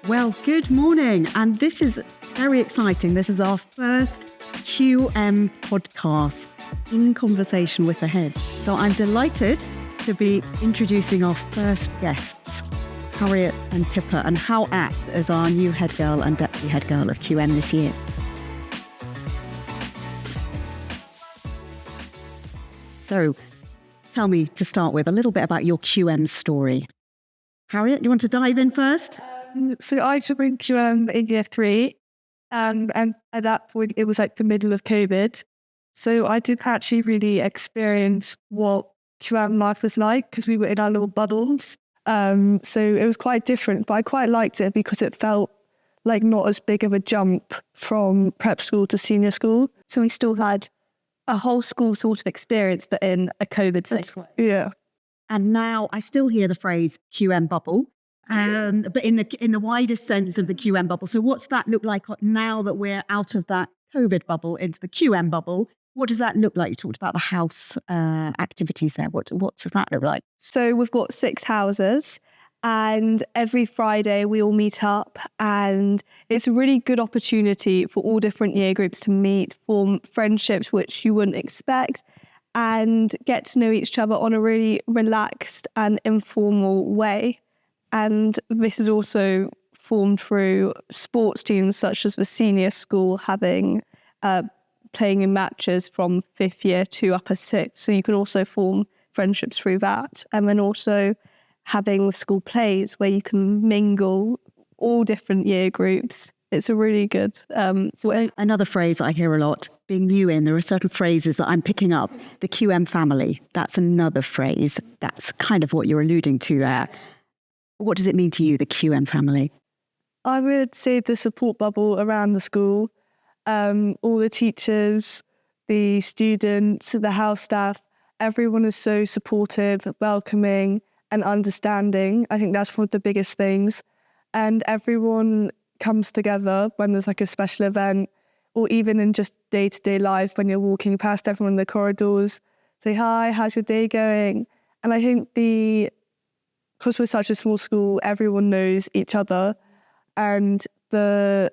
Well, good morning. And this is very exciting. This is our first QM podcast in conversation with the head. So I'm delighted to be introducing our first guests, Harriet and Pippa, and how act as our new head girl and deputy head girl of QM this year. So tell me, to start with, a little bit about your QM story. Harriet, do you want to dive in first? So I joined QM in year 3, and at that point it was like the middle of COVID. So I didn't actually really experience what QM life was like because we were in our little bubbles. So it was quite different, but I quite liked it because it felt like not as big of a jump from prep school to senior school. So we still had a whole school sort of experience, but in a COVID setting. Yeah. And now I still hear the phrase QM bubble, but in the widest sense of the QM bubble. So what's that look like now that we're out of that COVID bubble into the QM bubble? What does that look like? You talked about the house activities there. What does that look like? So we've got 6 houses, and every Friday we all meet up, and it's a really good opportunity for all different year groups to meet, form friendships which you wouldn't expect, and get to know each other on a really relaxed and informal way. And this is also formed through sports teams such as the senior school having playing in matches from 5th year to upper 6th. So you can also form friendships through that. And then also having school plays where you can mingle all different year groups. It's a really good... So another phrase I hear a lot, being new in, there are certain phrases that I'm picking up. The QM family, that's another phrase. That's kind of what you're alluding to there. What does it mean to you, the QM family? I would say the support bubble around the school, all the teachers, the students, the house staff, everyone is so supportive, welcoming and understanding. I think that's one of the biggest things. And everyone comes together when there's like a special event, or even in just day-to-day life when you're walking past everyone in the corridors, say, hi, how's your day going? And I think because we're such a small school, everyone knows each other, and the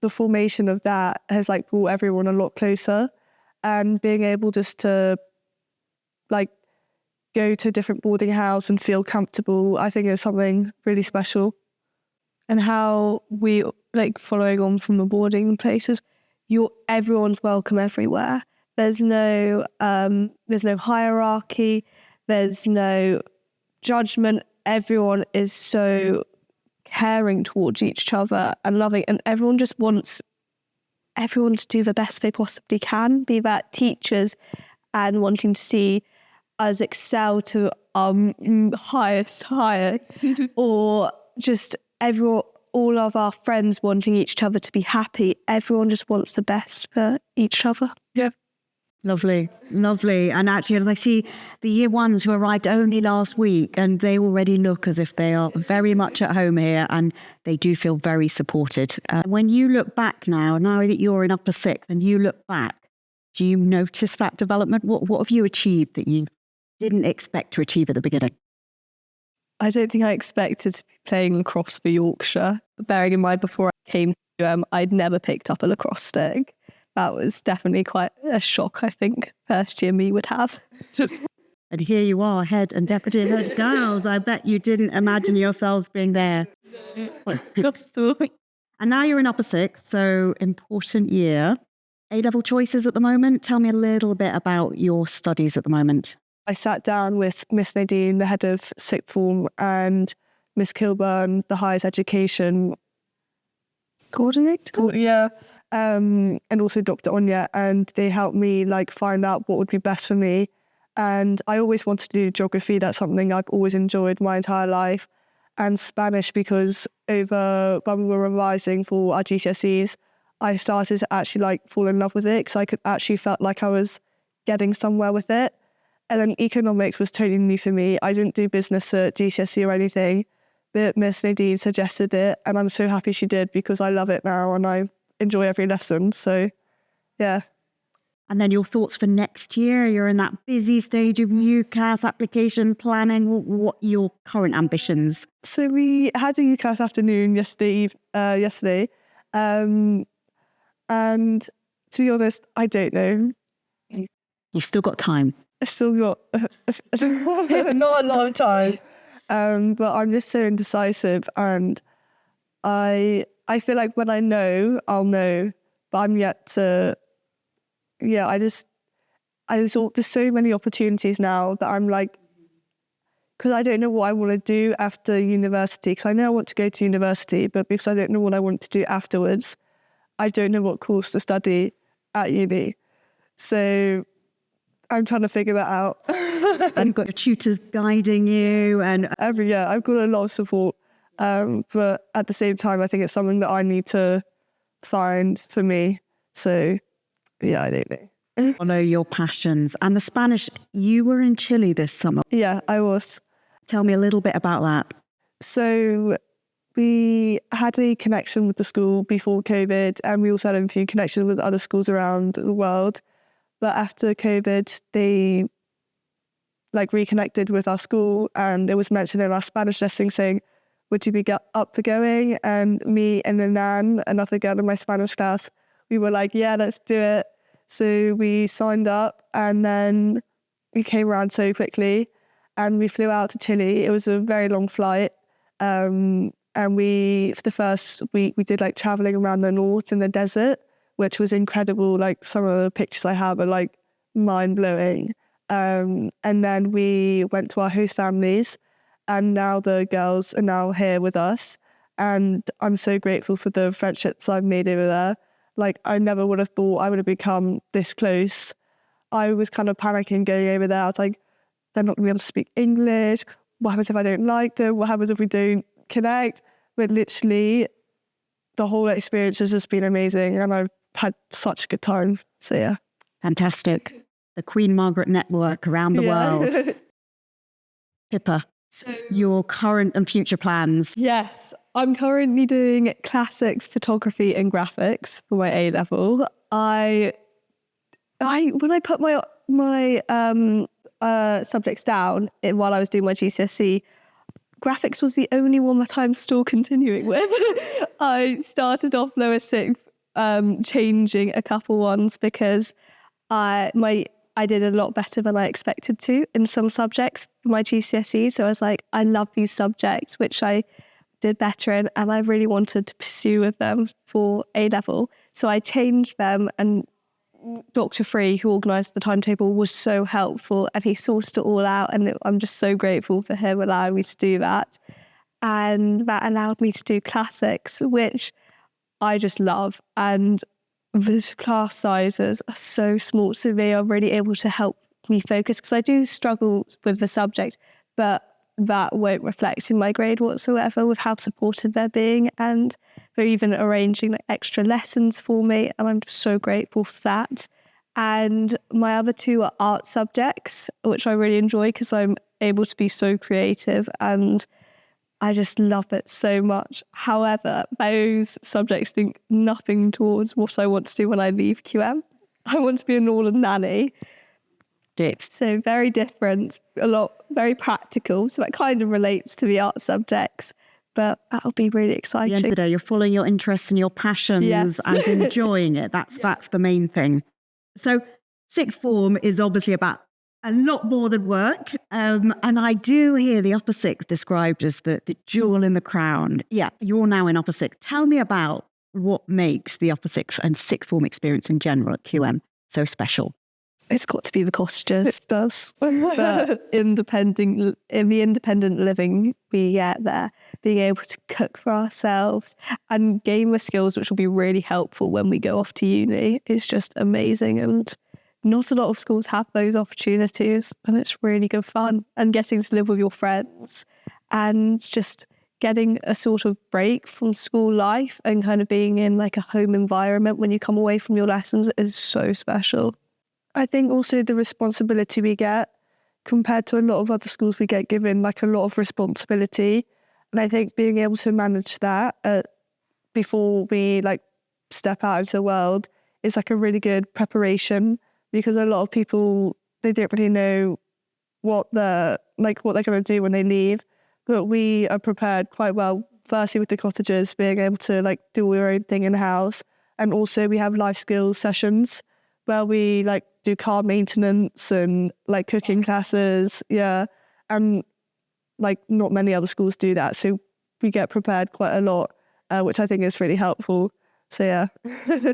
formation of that has like brought everyone a lot closer, and being able just to like go to a different boarding house and feel comfortable, I think is something really special. And how we, like, following on from the boarding places, everyone's welcome everywhere. There's no hierarchy, there's no judgment. Everyone is so caring towards each other and loving, and everyone just wants everyone to do the best they possibly can, be that teachers and wanting to see us excel to highest higher, or just everyone, all of our friends wanting each other to be happy. Everyone just wants the best for each other. Yeah. Lovely, lovely. And actually, as I see the year ones who arrived only last week, and they already look as if they are very much at home here, and they do feel very supported. When you look back now that you're in upper 6th and you look back, do you notice that development? What have you achieved that you didn't expect to achieve at the beginning? I don't think I expected to be playing lacrosse for Yorkshire. Bearing in mind, before I came to I'd never picked up a lacrosse stick. That was definitely quite a shock, I think, first year me would have. And here you are, head and deputy head girls. I bet you didn't imagine yourselves being there. And now you're in upper 6th, so important year. A-level choices at the moment. Tell me a little bit about your studies at the moment. I sat down with Miss Nadine, the head of sixth form, and Miss Kilburn, the highest education coordinator. Yeah. And also Dr. Onya, and they helped me like find out what would be best for me. And I always wanted to do geography. That's something I've always enjoyed my entire life. And Spanish, because when we were revising for our GCSEs, I started to actually like fall in love with it, because I could actually felt like I was getting somewhere with it. And then economics was totally new for me. I didn't do business at GCSE or anything, but Miss Nadine suggested it, and I'm so happy she did, because I love it now and I enjoy every lesson. So, yeah. And then your thoughts for next year? You're in that busy stage of UCAS application planning. What are your current ambitions? So we had a UCAS afternoon yesterday. And to be honest, I don't know. You've still got time. I've still got not a lot of time. But I'm just so indecisive, and I feel like when I know, I'll know. But I'm yet to. Yeah, there's so many opportunities now that I'm like, because I don't know what I want to do after university. Because I know I want to go to university, but because I don't know what I want to do afterwards, I don't know what course to study at uni. So I'm trying to figure that out. And you've got tutors guiding you, and I've got a lot of support. But at the same time, I think it's something that I need to find for me. So yeah, I don't know. follow your passions. And the Spanish, you were in Chile this summer. Yeah, I was. Tell me a little bit about that. So we had a connection with the school before COVID, and we also had a few connections with other schools around the world. But after COVID, they reconnected with our school, and it was mentioned in our Spanish lesson saying, would you be up for going? And me and Anan, another girl in my Spanish class, we were like, yeah, let's do it. So we signed up, and then we came around so quickly, and we flew out to Chile. It was a very long flight. And we, for the first week, we did traveling around the north in the desert, which was incredible. Some of the pictures I have are mind blowing. And then we went to our host families, and now the girls are now here with us. And I'm so grateful for the friendships I've made over there. I never would have thought I would have become this close. I was kind of panicking going over there. I was like, they're not going to be able to speak English. What happens if I don't like them? What happens if we don't connect? But literally, the whole experience has just been amazing, and I've had such a good time. So yeah. Fantastic. The Queen Margaret network around the world. Pippa, so your current and future plans? Yes, I'm currently doing classics, photography and graphics for my A-level. When I put my subjects down while I was doing my GCSE, graphics was the only one that I'm still continuing with. I started off lower sixth, changing a couple ones because I did a lot better than I expected to in some subjects for my GCSE. So I was like, I love these subjects, which I did better in, and I really wanted to pursue with them for A-level. So I changed them, and Dr. Free, who organised the timetable, was so helpful, and he sorted it all out, and I'm just so grateful for him allowing me to do that. And that allowed me to do classics, which I just love. And the class sizes are so small, so they are really able to help me focus, because I do struggle with the subject, but that won't reflect in my grade whatsoever with how supportive they're being, and they're even arranging extra lessons for me, and I'm so grateful for that. And my other two are art subjects, which I really enjoy because I'm able to be so creative, and I just love it so much. However, those subjects think nothing towards what I want to do when I leave QM. I want to be a Northern nanny. So very different, very practical. So that kind of relates to the art subjects, but that'll be really exciting. At the end of the day, you're following your interests and your passions. Yes. And enjoying it. That's the main thing. So sixth form is obviously about a lot more than work. And I do hear the upper sixth described as the jewel in the crown. Yeah, you're now in upper sixth. Tell me about what makes the upper sixth and sixth form experience in general at QM so special. It's got to be the cottages. It does. But in the independent living we get there, being able to cook for ourselves and gain the skills which will be really helpful when we go off to uni, is just amazing. And not a lot of schools have those opportunities, and it's really good fun. And getting to live with your friends and just getting a sort of break from school life and kind of being in a home environment when you come away from your lessons is so special. I think also the responsibility we get compared to a lot of other schools, we get given a lot of responsibility. And I think being able to manage that before we step out into the world is a really good preparation because a lot of people, they don't really know what they're going to do when they leave. But we are prepared quite well, firstly with the cottages, being able to like do all your own thing in house. And also we have life skills sessions where we like do car maintenance and like cooking classes. Yeah. And like not many other schools do that. So we get prepared quite a lot, which I think is really helpful. So yeah.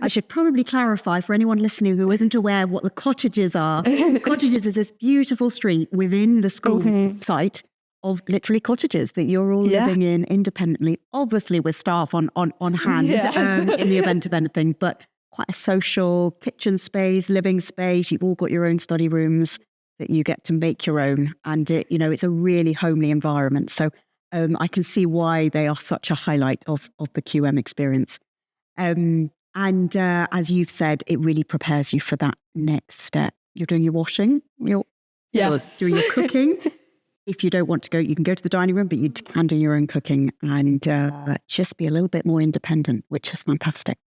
I should probably clarify for anyone listening who isn't aware what the cottages are. Cottages is this beautiful street within the school site of literally cottages that you're all living in independently, obviously with staff on hand in the event of anything, but quite a social kitchen space, living space. You've all got your own study rooms that you get to make your own. And it's a really homely environment. So I can see why they are such a highlight of the QM experience. And as you've said, it really prepares you for that next step. You're doing your washing, you're doing your cooking. If you don't want to go, you can go to the dining room, but you can do your own cooking and just be a little bit more independent, which is fantastic.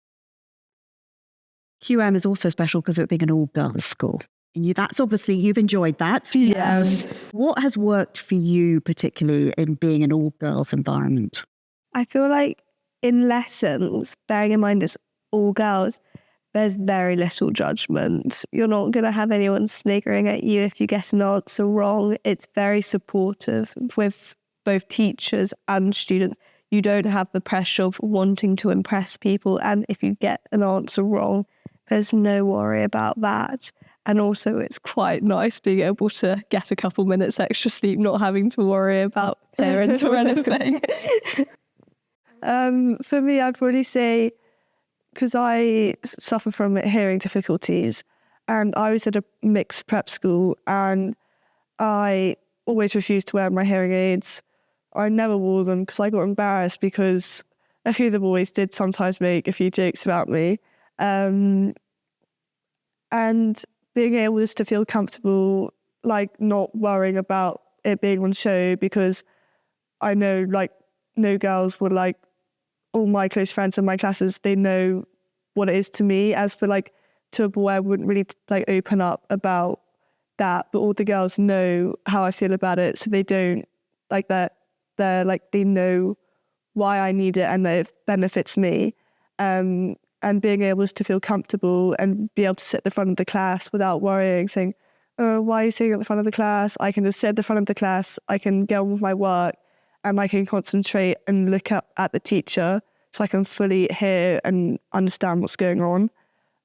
QM is also special because of it being an all-girls school. And that's obviously, you've enjoyed that. Yes. What has worked for you particularly in being an all-girls environment? I feel like in lessons, bearing in mind it's all girls, there's very little judgment. You're not going to have anyone sniggering at you if you get an answer wrong. It's very supportive with both teachers and students. You don't have the pressure of wanting to impress people. And if you get an answer wrong, there's no worry about that. And also it's quite nice being able to get a couple minutes extra sleep, not having to worry about parents or anything. For me, I'd probably say, because I suffer from hearing difficulties and I was at a mixed prep school and I always refused to wear my hearing aids. I never wore them because I got embarrassed because a few of the boys did sometimes make a few jokes about me. And being able just to feel comfortable, like not worrying about it being on show, because I know like no girls would like, all my close friends in my classes, they know what it is to me. As for like to a boy, I wouldn't really like open up about that, but all the girls know how I feel about it, so they don't like that. They're like, they know why I need it and that it benefits me. And being able to feel comfortable and be able to sit at the front of the class without worrying, saying, "Oh, why are you sitting at the front of the class?" I can just sit at the front of the class. I can get on with my work. And I can concentrate and look up at the teacher so I can fully hear and understand what's going on.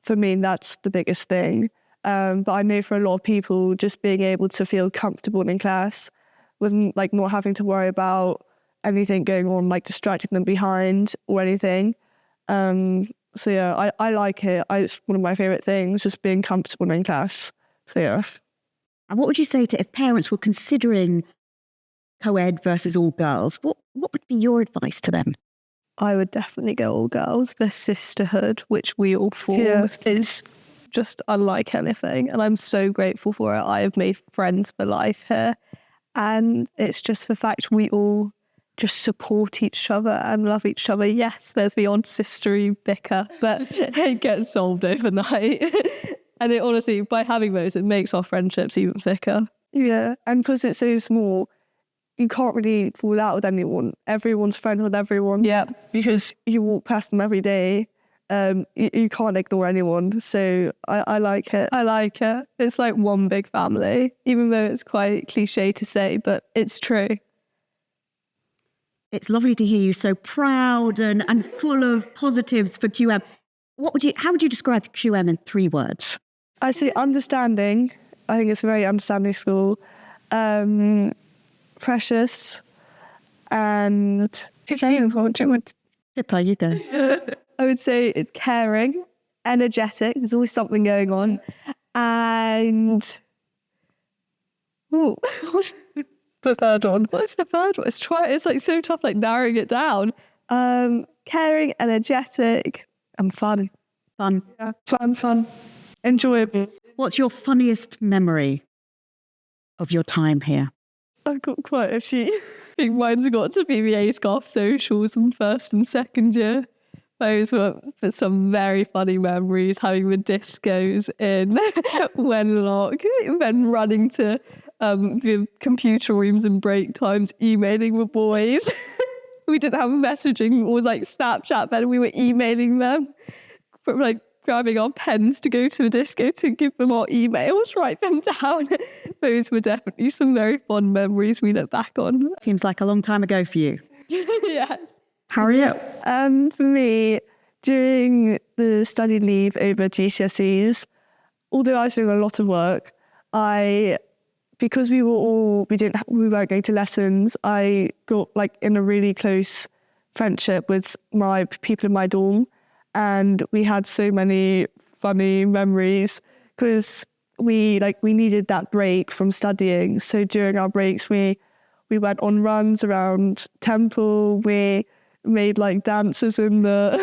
For me, that's the biggest thing. But I know for a lot of people, just being able to feel comfortable in class with like not having to worry about anything going on, like distracting them behind or anything. So yeah, I like it. It's one of my favourite things, just being comfortable in class. So yeah. And what would you say to if parents were considering Coed versus all girls? What would be your advice to them? I would definitely go all girls. The sisterhood, which we all form, is just unlike anything. And I'm so grateful for it. I have made friends for life here. And it's just the fact we all just support each other and love each other. Yes, there's the odd sistery bicker, but it gets solved overnight. And it honestly, by having those, it makes our friendships even thicker. Yeah, and because it's so small, you can't really fall out with anyone. Everyone's friends with everyone. Yeah. Because you walk past them every day. You can't ignore anyone. So I like it. I like it. It's like one big family, even though it's quite cliche to say, but it's true. It's lovely to hear you so proud and full of positives for QM. How would you describe QM in 3 words? I say understanding. I think it's a very understanding school. Precious and Pippa, you go. I would say it's caring, energetic. There's always something going on, and the third one. What's the third one? It's like so tough, like narrowing it down. Caring, energetic, and fun. Fun. Yeah, fun. Enjoyable. What's your funniest memory of your time here? I've got quite a few. I think mine's got to be the A-Scarf socials in first and second year. Those were some very funny memories, having the discos in Wenlock, then running to the computer rooms and break times, emailing the boys. We didn't have messaging or like Snapchat then, we were emailing them, but like grabbing our pens to go to the disco to give them our emails, write them down. Those were definitely some very fond memories we look back on. Seems like a long time ago for you. Yes. Harriet? For me, during the study leave over GCSEs, although I was doing a lot of work, because we weren't going to lessons, I got like in a really close friendship with my people in my dorm, and we had so many funny memories because we needed that break from studying. So during our breaks, we went on runs around Temple. We made like dances in the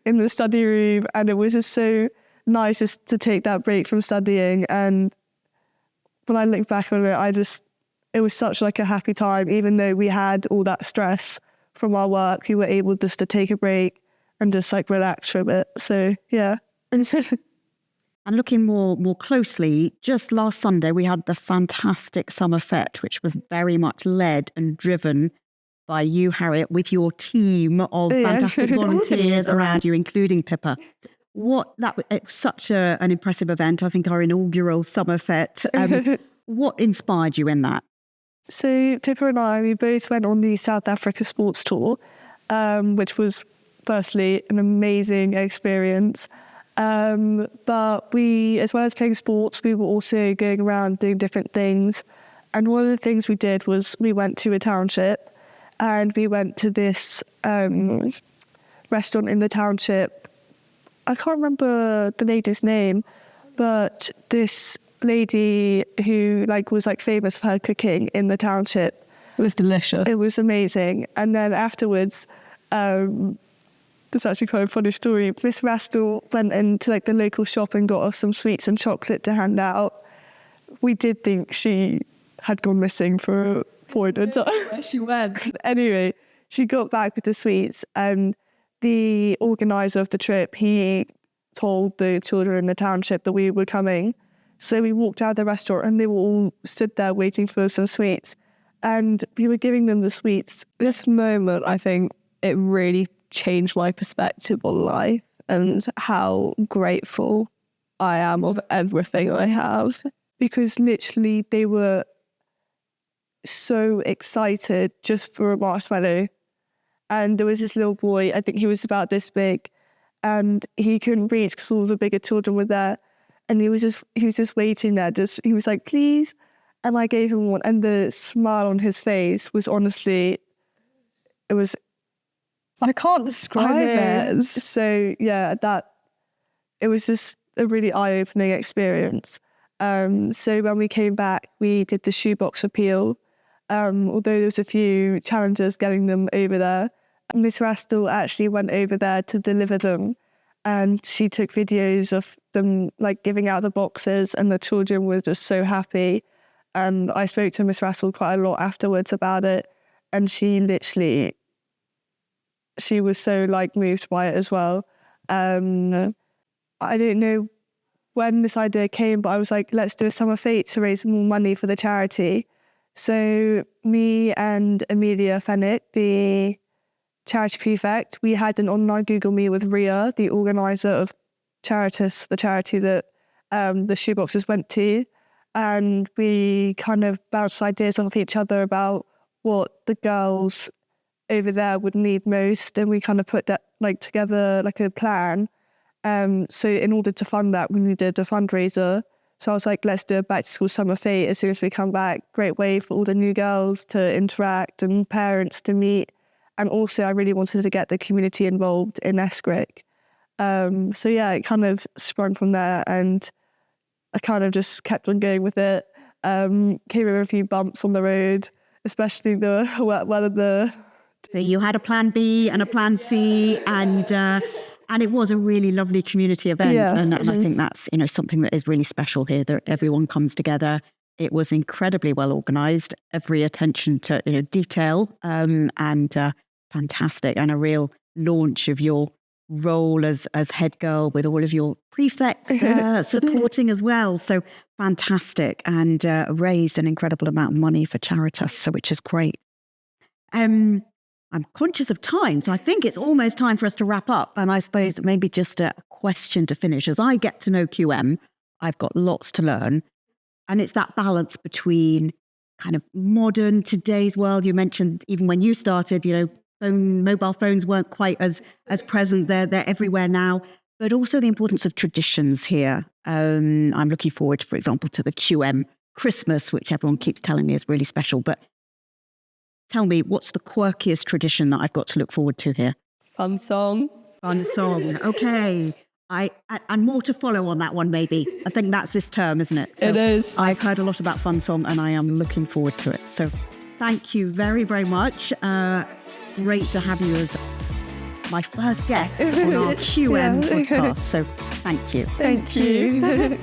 in the study room, and it was just so nice just to take that break from studying. And when I look back on it, it was such like a happy time. Even though we had all that stress from our work, we were able just to take a break and just like relax from it. So yeah. And looking more closely, just last Sunday, we had the fantastic SummerFET, which was very much led and driven by you, Harriet, with your team of fantastic volunteers around you, including Pippa. It's such an impressive event. I think our inaugural SummerFET. What inspired you in that? So Pippa and I, we both went on the South Africa sports tour, which was firstly an amazing experience. But we, as well as playing sports, we were also going around doing different things. And one of the things we did was we went to a township, and we went to this restaurant in the township. I can't remember the lady's name, but this lady who was famous for her cooking in the township. It was delicious. It was amazing. And then afterwards, it's actually quite a funny story. Miss Rastel went into the local shop and got us some sweets and chocolate to hand out. We did think she had gone missing for a point of time. Where she went. Anyway, she got back with the sweets, and the organizer of the trip, he told the children in the township that we were coming. So we walked out of the restaurant, and they were all stood there waiting for some sweets, and we were giving them the sweets. This moment, I think it really changed my perspective on life and how grateful I am of everything I have. Because literally they were so excited just for a marshmallow. And there was this little boy, I think he was about this big, and he couldn't reach because all the bigger children were there. And he was just waiting there. He was like, please. And I gave him one. And the smile on his face was honestly, I can't describe it. So yeah, it was just a really eye-opening experience. So when we came back, we did the shoebox appeal. Although there was a few challenges getting them over there. Miss Rastel actually went over there to deliver them, and she took videos of them giving out the boxes, and the children were just so happy. And I spoke to Miss Rastel quite a lot afterwards about it, and she was so moved by it as well. I don't know when this idea came, but I was like, let's do a SummerFET to raise more money for the charity. So me and Amelia Fennick, the charity prefect, we had an online Google Meet with Ria, the organiser of Charitas, the charity that the shoeboxes went to. And we kind of bounced ideas off each other about what the girls over there would need most. And we kind of put that together a plan. So in order to fund that, we needed a fundraiser. So I was like, let's do a back to school SummerFET as soon as we come back. Great way for all the new girls to interact and parents to meet. And also I really wanted to get the community involved in Escric. So yeah, it kind of sprung from there, and I kind of just kept on going with it. Came over a few bumps on the road, especially You had a plan B and a plan C, and it was a really lovely community event. Yeah. And I think that's something that is really special here, that everyone comes together. It was incredibly well organised, every attention to detail, and fantastic, and a real launch of your role as head girl with all of your prefects supporting as well. So fantastic, and raised an incredible amount of money for Charitas, so which is great. I'm conscious of time, so I think it's almost time for us to wrap up. And I suppose maybe just a question to finish. As I get to know QM, I've got lots to learn. And it's that balance between kind of modern, today's world. You mentioned even when you started, mobile phones weren't quite as present. They're everywhere now. But also the importance of traditions here. I'm looking forward, for example, to the QM Christmas, which everyone keeps telling me is really special. But tell me, what's the quirkiest tradition that I've got to look forward to here? Fun song. Fun song. Okay. And more to follow on that one, maybe. I think that's this term, isn't it? So It is. I've heard a lot about Fun Song and I am looking forward to it. So thank you very, very much. Great to have you as my first guest on our QM podcast. So thank you. Thank you.